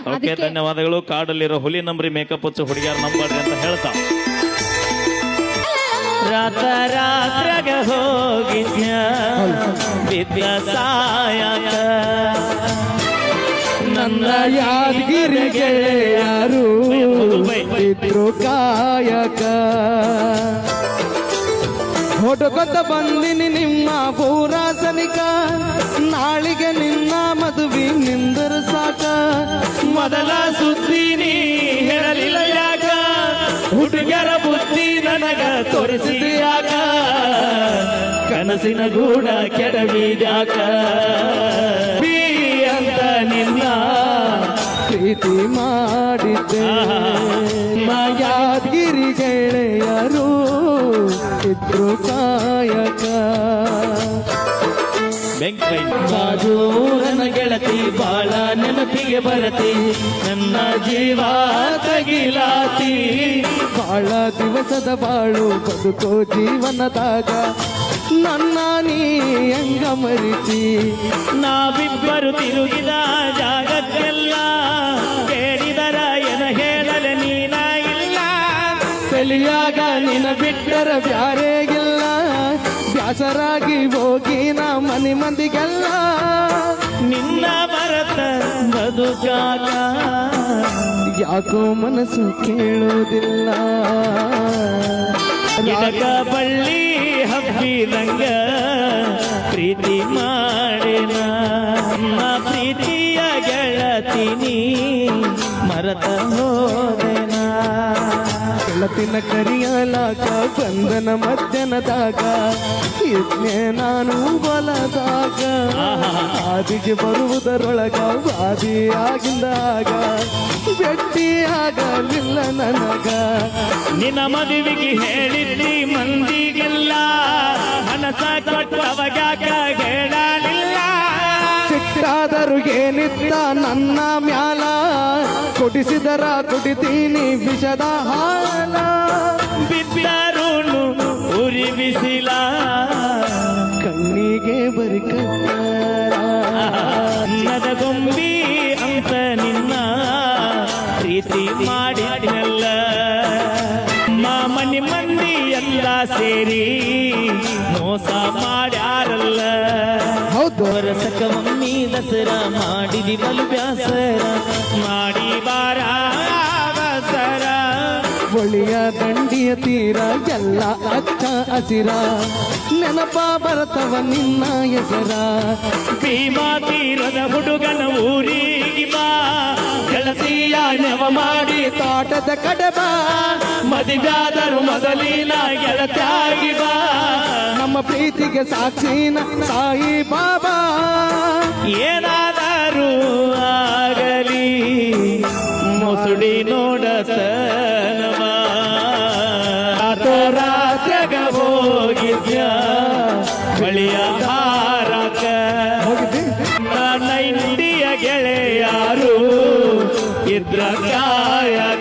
Okay, ಧನ್ಯವಾದಗಳು. ಕಾಡಲ್ಲಿರೋ ಹುಲಿ ನಂಬ್ರಿ, makeup ಹಚ್ಚು ಹುಡುಗಿಯರ ನಂಬರ್ರಿ ಅಂತ ಹೇಳ್ತಾ ರಾತ್ರಾಗ ಹೋಗಿದ್ಯ ವಿದ್ಯಾಸಾಯಕ ನನ್ನ ಯಾದಗಿರಿಗೆ ಯಾರು ಇದ್ರು ಕಾಯಕ ಹೊಡಕೊತ್ತ ಬಂದಿನಿ ನಿಮ್ಮ ಪೂರಾಸನಿಕ ನಾಳಿಗೆ ನಿನ್ನ ಮದುವೆ ನಿಂದರ ಸಾಕ ಮೊದಲ ಸುದ್ದಿ ನೀ ಹೇಳಲಿಲ್ಲ ಯಾಕ ಹುಡುಗರ ಬುದ್ಧಿ ನನಗ ತೋರಿಸಿದ್ಯಾಕ ಕನಸಿನ ಗೂಡ ಕೆಡವಿದ್ಯಾಕ ಬಿ ಅಂತ ನಿನ್ನ ಪ್ರೀತಿ ಮಾಡಿದ್ದೆ ಯಾದಗಿರಿ ಗೆಳೆಯರು ಇದ್ರು ಕಾಯಕ ಬಾಜೂರನ ಗೆಳತಿ ಬಾಳ ನೆನಪಿಗೆ ಬರತಿ ನನ್ನ ಜೀವ ತಗಿಲಾತಿ ಬಾಳ ದಿವಸದ ಬಾಳು ಬದುಕೋ ಜೀವನದಾಗ ನನ್ನ ನೀ ಹೆಂಗ ಮರಿತಿ ನಾವಿಬ್ಬರು ತಿರುಗಿದ ಜಾಗಕ್ಕೆಲ್ಲ ಕೇಳಿದರ ಎನ ಹೇಳಲೆ ನೀನ ಇಲ್ಲ ತಲಿಯಾಗ ನಿನ ಬಿಟ್ಟರ ಬ್ಯಾರೆಗಿಲ್ಲ ಬ್ಯಾಸರಾಗಿ ಹೋಗಿ ನಾ ಮನೆ ಮಂದಿಗೆಲ್ಲ ನಿನ್ನ ಬರತ ಬದುಕಾಗ ಯಾಕೋ ಮನಸ್ಸು ಕೇಳೋದಿಲ್ಲ ಗಿಡಕ ಬಳ್ಳಿ ಹಬ್ಬಿದಂಗ ಪ್ರೀತಿ ಮಾಡಿನ ನಾ ಪ್ರೀತಿಯ ಗೆಳತೀನಿ ಮರತ ಹೋದೆನ ಗೆಳತಿನ ಕರಿಯಲಾಕ ಬಂಧನ ಮಧ್ಯಾಹ್ನದಾಗ ಇದ್ನೇ ನಾನು ಬಲದಾಗ ಆದಿಗೆ ಬರುವುದರೊಳಗ ವಾದಿಯಾಗಿಂದಾಗ ಭೇಟಿಯಾಗಲಿಲ್ಲ ನನಗ ನಿನ್ನ ಮದುವೆಗೆ ಹೇಳಿದ್ದಿ ಮಂದಿಗೆಲ್ಲ ಮನಸ ಕೊಟ್ಟವಗಾಕ ಹೇಳಲಿಲ್ಲ ಸಿಟ್ಟಾದರೂ ಏನಿತ್ತ ನನ್ನ ಮ್ಯಾಲ ಕೊಡಿಸಿದರ ಕುಡಿತೀನಿ ವಿಷದ ಹಾಲ ಬಿದ್ದಾರು ಉರಿ ಬಿಸಿಲ ಕಣ್ಣಿಗೆ ಬರಿ ನದಗೊಂಬಿ ಅಂತ ನಿನ್ನ ಪ್ರೀತಿ ಮಾಡಿದ್ನಲ್ಲ ಮನಿ ಮಂದಿ ಎಲ್ಲ ಸೇರಿ ಮೋಸ ಮಾಡ್ಯಾರಲ್ಲ ಹೌದು ವರ್ಷಕ್ಕ ಮಮ್ಮಿ ದಸರಾ ಮಾಡಿದಿ ಬಲು ಬ್ಯಾಸರ ಮಾಡಿ ಬಾರ ಅವಸರ ಒಳಿಯ ದಂಡಿಯ ತೀರ ಎಲ್ಲ ಅಚ್ಚ ಹಸಿರ ನೆನಪ ಬರ್ತವ ನಿನ್ನ ಹೆಸರ ಭೀಮಾ ತೀರದ ಹುಡುಗನ ಊರಿಗೆ ಬಾ ಗೆಳತಿಯ ನೆವ ಮಾಡಿ ತೋಟದ ಕಡೆ ಬಾ ಮದುವೆಯಾದರು ಮೊದಲಿನ ಗೆಳತಿಯಾಗಿ ಬಾ ನಮ್ಮ ಪ್ರೀತಿಗೆ ಸಾಕ್ಷಿನ ಸಾಯಿ ಬಾಬಾ ಏನಾದರೂ ಆಗಲಿ ಮುಸುಡಿ ನೋಡತನವ ರಾತ್ರಾಗ ಹೋಗಿದ್ಯ ಬಳಿಯ ಹಾರಕ ನನ್ನ ಇಂಡಿಯ ಗೆಳೆಯಾರು ಇದ್ರ ಕಾಯಕ